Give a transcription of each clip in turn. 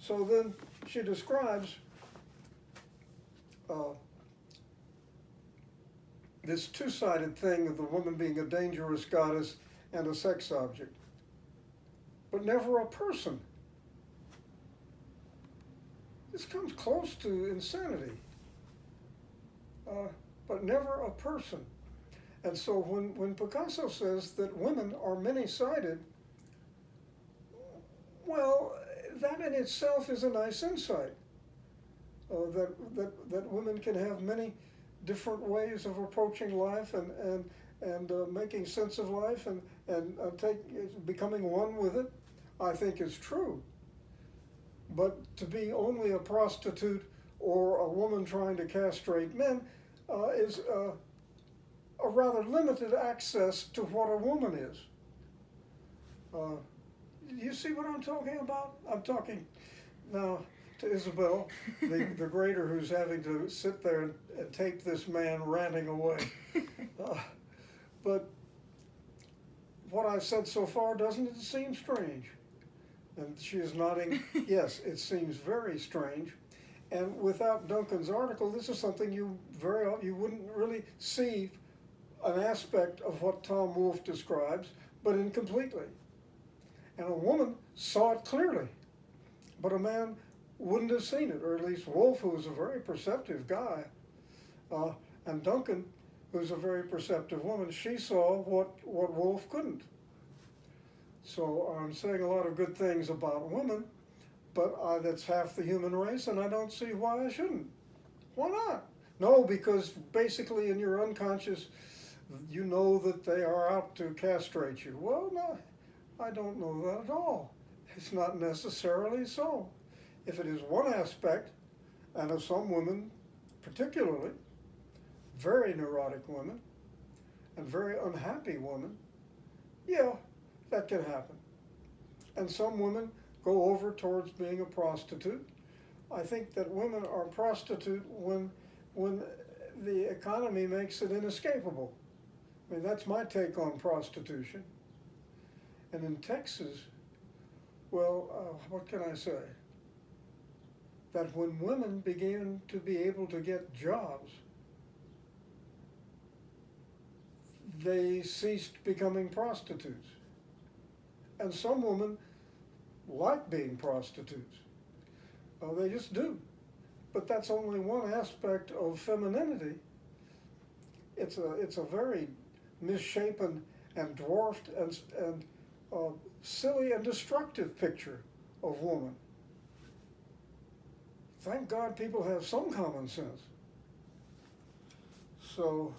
So then she describes uh, this two-sided thing of the woman being a dangerous goddess and a sex object, but never a person. This comes close to insanity, but never a person. And so when Picasso says that women are many-sided, well, that in itself is a nice insight, that women can have many different ways of approaching life and making sense of life and becoming one with it, I think is true. But to be only a prostitute or a woman trying to castrate men is a rather limited access to what a woman is. You see what I'm talking about? I'm talking now to Isabel, the grader who's having to sit there and tape this man ranting away. But what I've said so far, doesn't it seem strange? And she is nodding, yes, it seems very strange. And without Duncan's article, this is something you wouldn't really see an aspect of what Tom Wolfe describes, but incompletely. And a woman saw it clearly, but a man wouldn't have seen it, or at least Wolfe, who was a very perceptive guy, and Duncan, who's a very perceptive woman, she saw what Wolfe couldn't. So I'm saying a lot of good things about women, but that's half the human race, and I don't see why I shouldn't. Why not? No, because basically in your unconscious, you know that they are out to castrate you. Well, no, I don't know that at all. It's not necessarily so. If it is one aspect, and of some women particularly, very neurotic women, and very unhappy women, yeah, that can happen. And some women go over towards being a prostitute. I think that women are prostitute when the economy makes it inescapable. I mean, that's my take on prostitution. And in Texas, well, what can I say? That when women began to be able to get jobs, they ceased becoming prostitutes. And some women like being prostitutes. They just do. But that's only one aspect of femininity. It's a very misshapen and dwarfed and silly and destructive picture of woman. Thank God people have some common sense. So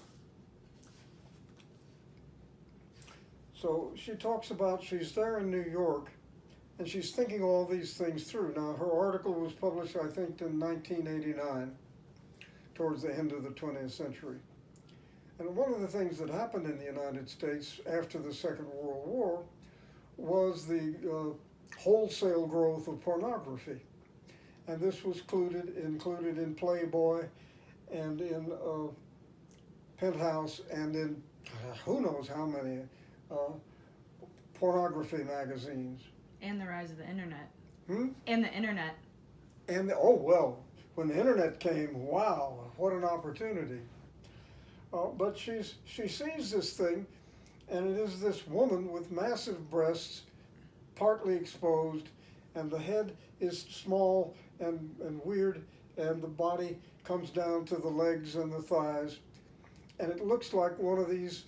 she talks about, she's there in New York, and she's thinking all these things through. Now, her article was published, I think, in 1989, towards the end of the 20th century. And one of the things that happened in the United States after the Second World War was the wholesale growth of pornography. And this was included in Playboy and in Penthouse and in who knows how many pornography magazines. And the rise of the internet. And the internet. And when the internet came, wow, what an opportunity. But she sees this thing, and it is this woman with massive breasts, partly exposed, and the head is small and weird, and the body comes down to the legs and the thighs, and it looks like one of these,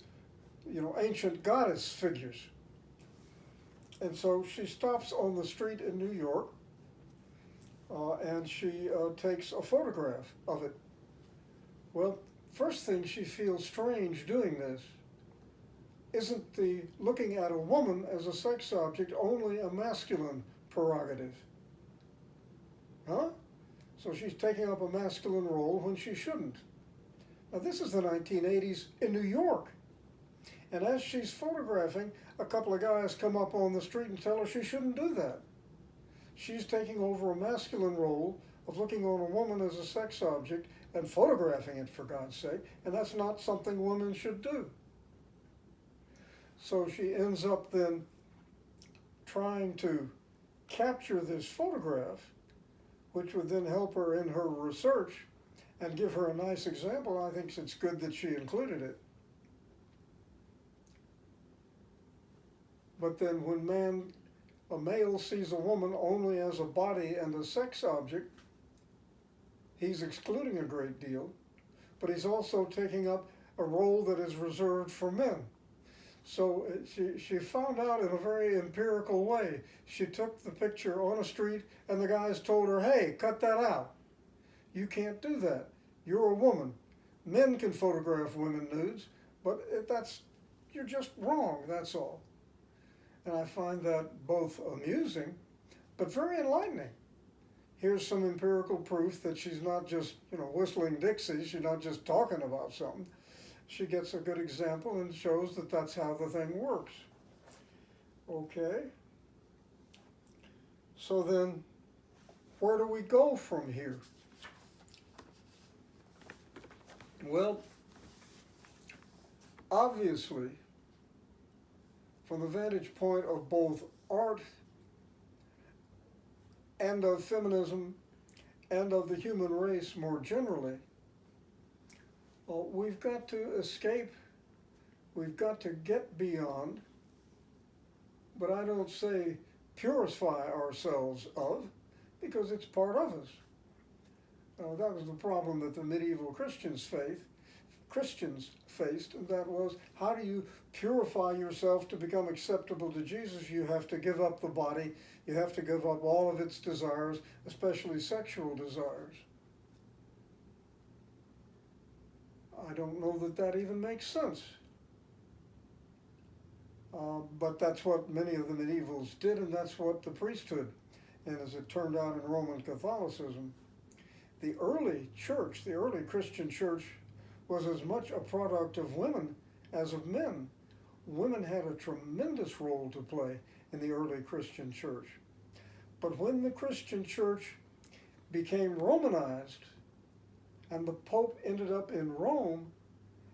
ancient goddess figures. And so she stops on the street in New York, and she takes a photograph of it. Well, first thing she feels strange doing this. Isn't the looking at a woman as a sex object only a masculine prerogative? Huh? So she's taking up a masculine role when she shouldn't. Now this is the 1980s in New York. And as she's photographing, a couple of guys come up on the street and tell her she shouldn't do that. She's taking over a masculine role of looking on a woman as a sex object and photographing it, for God's sake, and that's not something women should do. So she ends up then trying to capture this photograph which would then help her in her research and give her a nice example. I think it's good that she included it. But then when a male sees a woman only as a body and a sex object, he's excluding a great deal, but he's also taking up a role that is reserved for men. So she found out in a very empirical way. She took the picture on a street and the guys told her, hey, cut that out. You can't do that. You're a woman. Men can photograph women nudes, but you're just wrong, that's all. And I find that both amusing, but very enlightening. Here's some empirical proof that she's not just, whistling Dixie. She's not just talking about something. She gets a good example and shows that that's how the thing works. Okay. So then, where do we go from here? Well, obviously, from the vantage point of both art and of feminism and of the human race more generally, we've got to escape, we've got to get beyond, but I don't say purify ourselves of, because it's part of us. That was the problem that the medieval Christians faced, and that was, how do you purify yourself to become acceptable to Jesus? You have to give up the body, you have to give up all of its desires, especially sexual desires. I don't know that even makes sense. But that's what many of the medievals did, and that's what the priesthood, and as it turned out in Roman Catholicism, the early church, the early Christian church, was as much a product of women as of men. Women had a tremendous role to play in the early Christian church. But when the Christian church became Romanized, and the Pope ended up in Rome,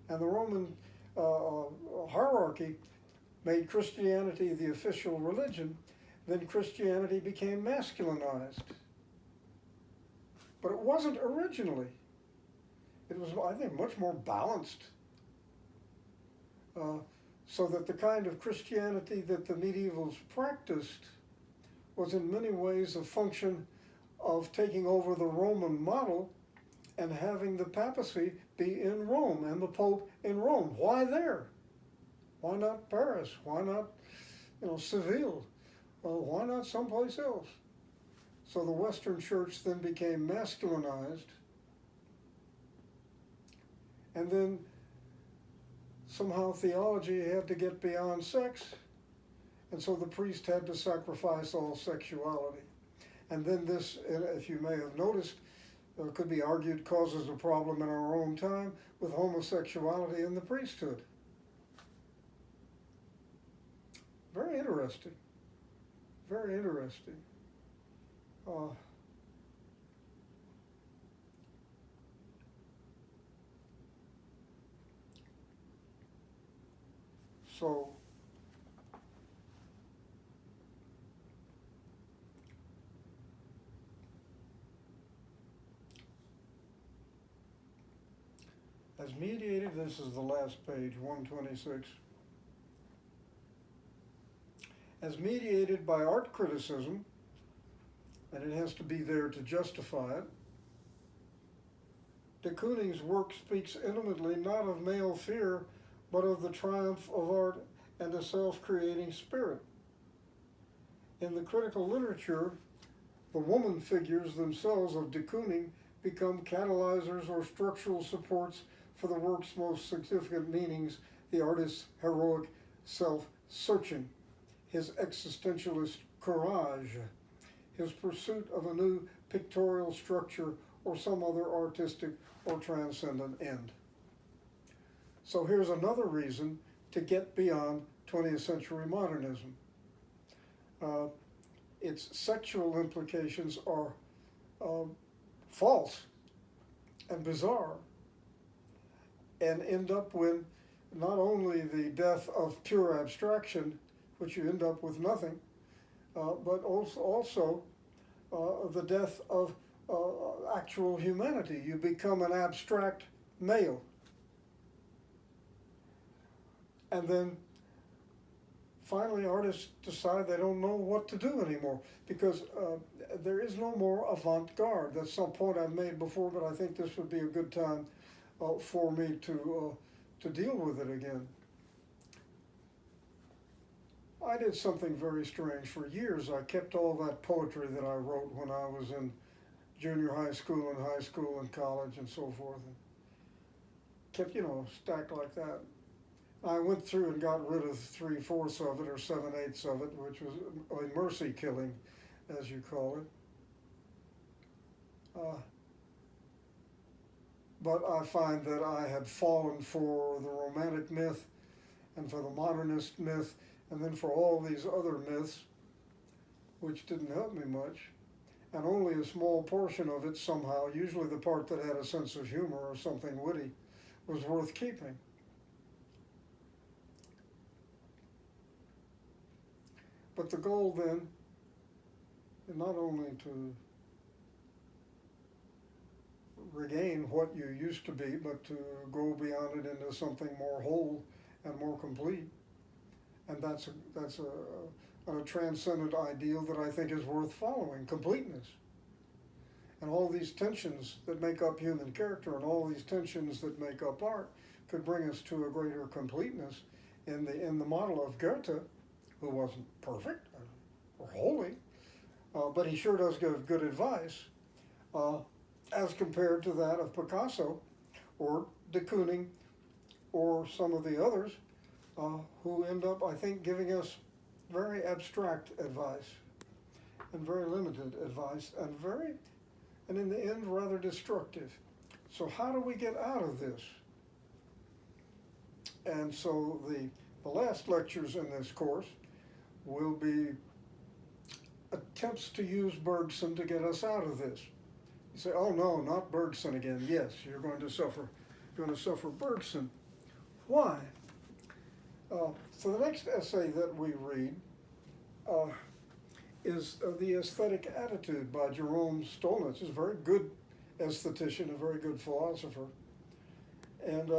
and the Roman hierarchy made Christianity the official religion, then Christianity became masculinized. But it wasn't originally. It was, I think, much more balanced. So that the kind of Christianity that the medievals practiced was in many ways a function of taking over the Roman model and having the papacy be in Rome and the Pope in Rome. Why there? Why not Paris? Why not, Seville? Why not someplace else? So the Western Church then became masculinized, and then somehow theology had to get beyond sex, and so the priest had to sacrifice all sexuality. And then this, if you may have noticed, could be argued causes a problem in our own time with homosexuality in the priesthood. Very interesting. Very interesting. So as mediated, this is the last page, 126. As mediated by art criticism, and it has to be there to justify it, de Kooning's work speaks intimately not of male fear, but of the triumph of art and a self-creating spirit. In the critical literature, the woman figures themselves of de Kooning become catalyzers or structural supports for the work's most significant meanings, the artist's heroic self-searching, his existentialist courage, his pursuit of a new pictorial structure or some other artistic or transcendent end. So here's another reason to get beyond 20th century modernism. Its sexual implications are false and bizarre, and end up with not only the death of pure abstraction, which you end up with nothing, but also the death of actual humanity. You become an abstract male. And then finally artists decide they don't know what to do anymore because there is no more avant-garde. That's some point I've made before, but I think this would be a good time for me to deal with it again. I did something very strange. For years I kept all that poetry that I wrote when I was in junior high school and college and so forth. And kept, stacked like that. I went through and got rid of 3/4 of it or 7/8 of it, which was a mercy killing, as you call it. But I find that I had fallen for the romantic myth and for the modernist myth and then for all these other myths, which didn't help me much. And only a small portion of it somehow, usually the part that had a sense of humor or something witty, was worth keeping. But the goal then is not only to regain what you used to be, but to go beyond it into something more whole and more complete. And that's a transcendent ideal that I think is worth following, completeness. And all these tensions that make up human character and all these tensions that make up art could bring us to a greater completeness in the model of Goethe, who wasn't perfect or holy, but he sure does give good advice, as compared to that of Picasso or de Kooning or some of the others who end up, I think, giving us very abstract advice and very limited advice and in the end, rather destructive. So how do we get out of this? And so the last lectures in this course will be attempts to use Bergson to get us out of this. You say, oh no, not Bergson again. Yes, you're going to suffer Bergson. Why? So the next essay that we read is The Aesthetic Attitude by Jerome Stolnitz. He's a very good aesthetician, a very good philosopher. And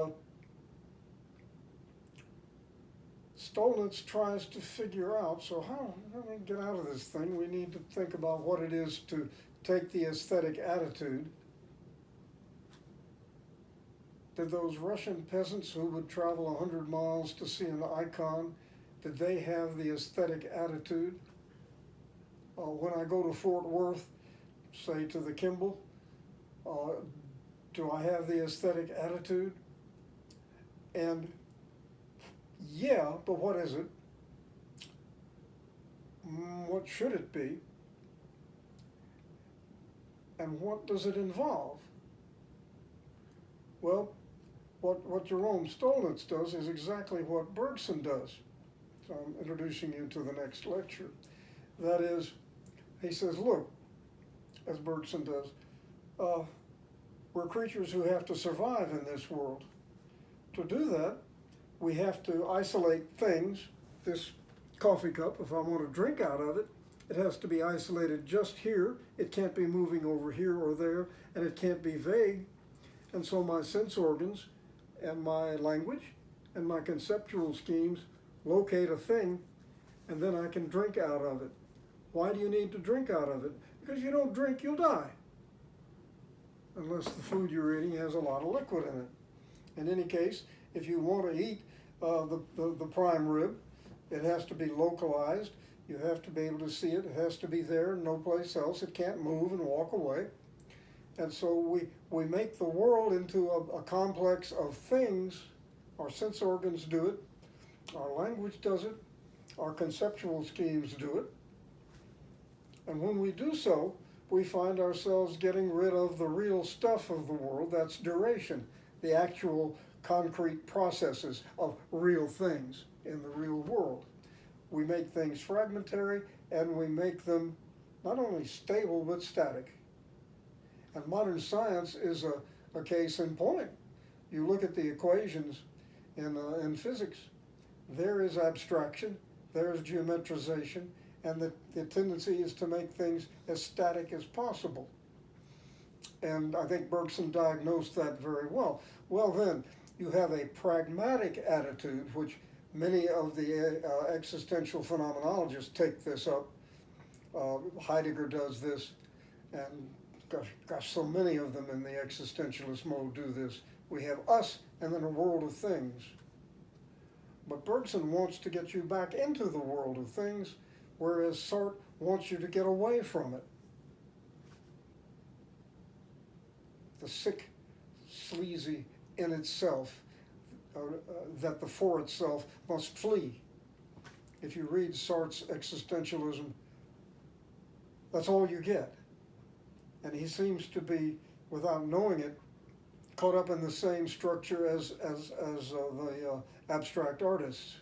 Stolnitz tries to figure out, so how do we get out of this thing? We need to think about what it is to take the aesthetic attitude. Did those Russian peasants who would travel 100 miles to see an icon, did they have the aesthetic attitude? When I go to Fort Worth, say to the Kimball, do I have the aesthetic attitude? And yeah, but what is it? What should it be? And what does it involve? Well, what Jerome Stolnitz does is exactly what Bergson does. So I'm introducing you to the next lecture. That is, he says, look, as Bergson does, we're creatures who have to survive in this world. To do that, we have to isolate things. This coffee cup, if I want to drink out of it, it has to be isolated just here. It can't be moving over here or there, and it can't be vague. And so my sense organs and my language and my conceptual schemes locate a thing, and then I can drink out of it. Why do you need to drink out of it? Because you don't drink, you'll die. Unless the food you're eating has a lot of liquid in it. In any case, if you want to eat the prime rib, it has to be localized. You have to be able to see it. It has to be there, no place else. It can't move and walk away. And so we make the world into a complex of things. Our sense organs do it. Our language does it. Our conceptual schemes do it. And when we do so, we find ourselves getting rid of the real stuff of the world. That's duration, the actual concrete processes of real things in the real world. We make things fragmentary, and we make them not only stable, but static. And modern science is a case in point. You look at the equations in physics. There is abstraction, there is geometrization, and the tendency is to make things as static as possible. And I think Bergson diagnosed that very well. Well, then, you have a pragmatic attitude, which many of the existential phenomenologists take this up. Heidegger does this, and gosh, so many of them in the existentialist mode do this. We have us and then a world of things. But Bergson wants to get you back into the world of things, whereas Sartre wants you to get away from it. The sick, sleazy in itself, that the for itself must flee. If you read Sartre's existentialism, that's all you get. And he seems to be, without knowing it, caught up in the same structure as the abstract artists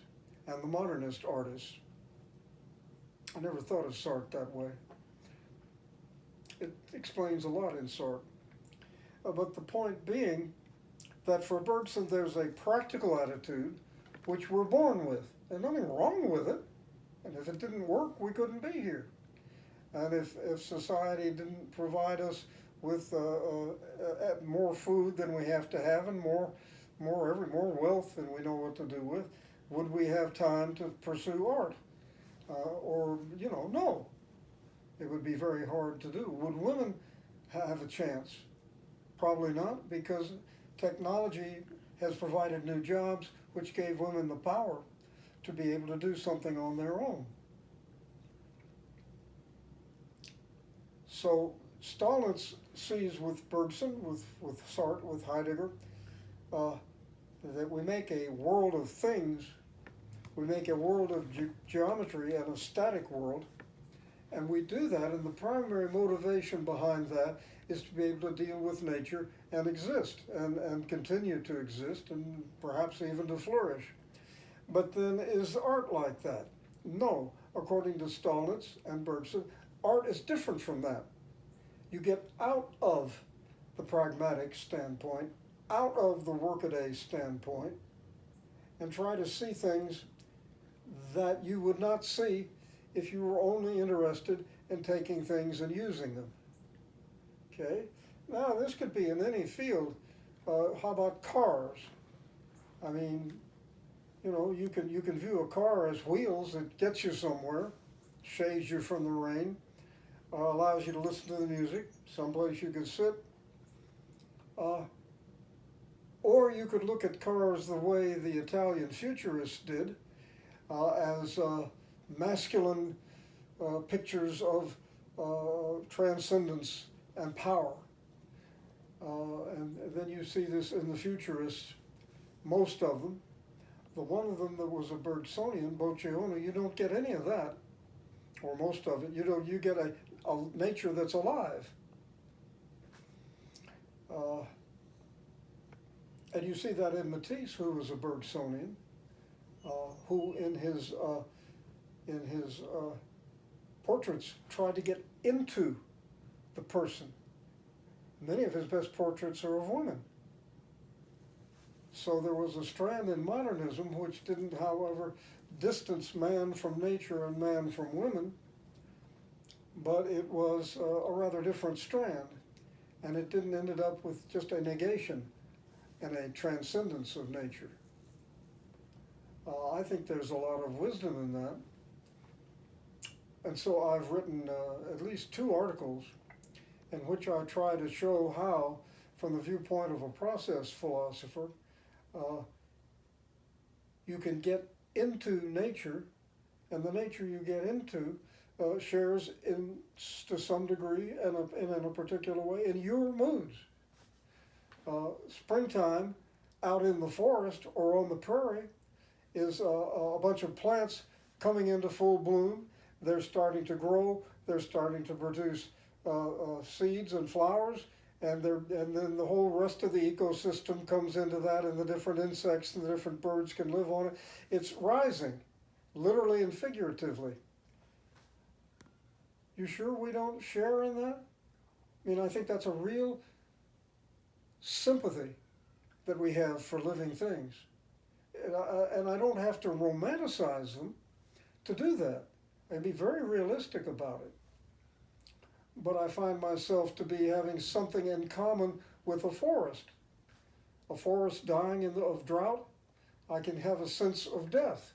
and the modernist artists. I never thought of Sartre that way. It explains a lot in Sartre. But the point being that for Bergson there's a practical attitude which we're born with. There's nothing wrong with it. And if it didn't work, we couldn't be here. And if society didn't provide us with more food than we have to have and more wealth than we know what to do with, would we have time to pursue art? No. It would be very hard to do. Would women have a chance? Probably not, because technology has provided new jobs which gave women the power to be able to do something on their own. So Stalin sees with Bergson, with Sartre, with Heidegger, that we make a world of things, we make a world of geometry and a static world, and we do that, and the primary motivation behind that is to be able to deal with nature and exist, and continue to exist, and perhaps even to flourish. But then is art like that? No. According to Stalin and Bergson, art is different from that. You get out of the pragmatic standpoint, out of the workaday standpoint, and try to see things that you would not see if you were only interested in taking things and using them. Okay? Now, this could be in any field. How about cars? I mean, you can view a car as wheels. It gets you somewhere, shades you from the rain, allows you to listen to the music, someplace you can sit. Or you could look at cars the way the Italian futurists did, as masculine pictures of transcendence and power. And then you see this in the futurists, most of them. The one of them that was a Bergsonian, Boccioni, you don't get any of that, or most of it. You get a nature that's alive. And you see that in Matisse, who was a Bergsonian, who in his portraits tried to get into the person. Many of his best portraits are of women. So there was a strand in modernism which didn't, however, distance man from nature and man from women, but it was a rather different strand, and it didn't end up with just a negation and a transcendence of nature. I think there's a lot of wisdom in that. And so I've written at least 2 articles in which I try to show how, from the viewpoint of a process philosopher, you can get into nature, and the nature you get into shares to some degree and in a particular way in your moods. Springtime out in the forest or on the prairie is a bunch of plants coming into full bloom. They're starting to grow. They're starting to produce seeds and flowers, and then the whole rest of the ecosystem comes into that, and the different insects and the different birds can live on it. It's rising, literally and figuratively. You sure we don't share in that? I mean, I think that's a real sympathy that we have for living things. And I don't have to romanticize them to do that. I'd be very realistic about it. but I find myself to be having something in common with a forest. A forest dying of drought, I can have a sense of death.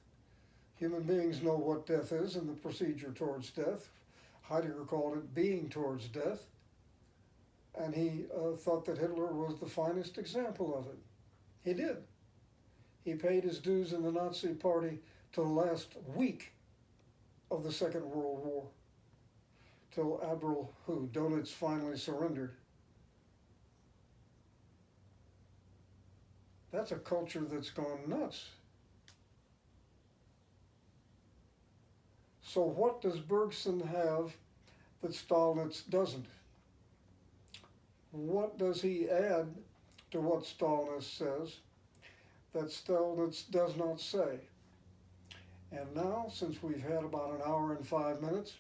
Human beings know what death is and the procedure towards death. Heidegger called it being towards death, and he thought that Hitler was the finest example of it. He did. He paid his dues in the Nazi Party till the last week of the Second World War, till Admiral Donitz finally surrendered. That's a culture that's gone nuts. So what does Bergson have that Stolnitz doesn't? What does he add to what Stolnitz says that Stolnitz does not say? And now, since we've had about an hour and 5 minutes,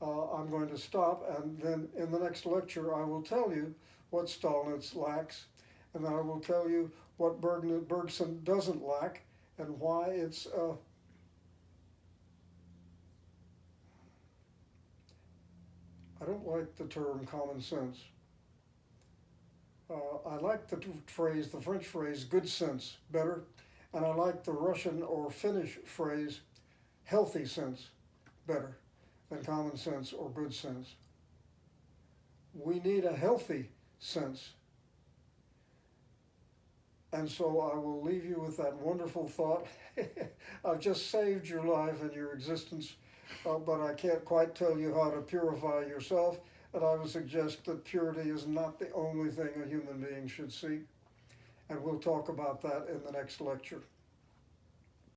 I'm going to stop, and then in the next lecture I will tell you what Stolnitz lacks, and then I will tell you what Bergson doesn't lack, and why it's I don't like the term common sense. I like the French phrase, good sense, better, and I like the Russian or Finnish phrase, healthy sense, better than common sense or good sense. We need a healthy sense. And so I will leave you with that wonderful thought. I've just saved your life and your existence, but I can't quite tell you how to purify yourself. And I would suggest that purity is not the only thing a human being should seek. And we'll talk about that in the next lecture.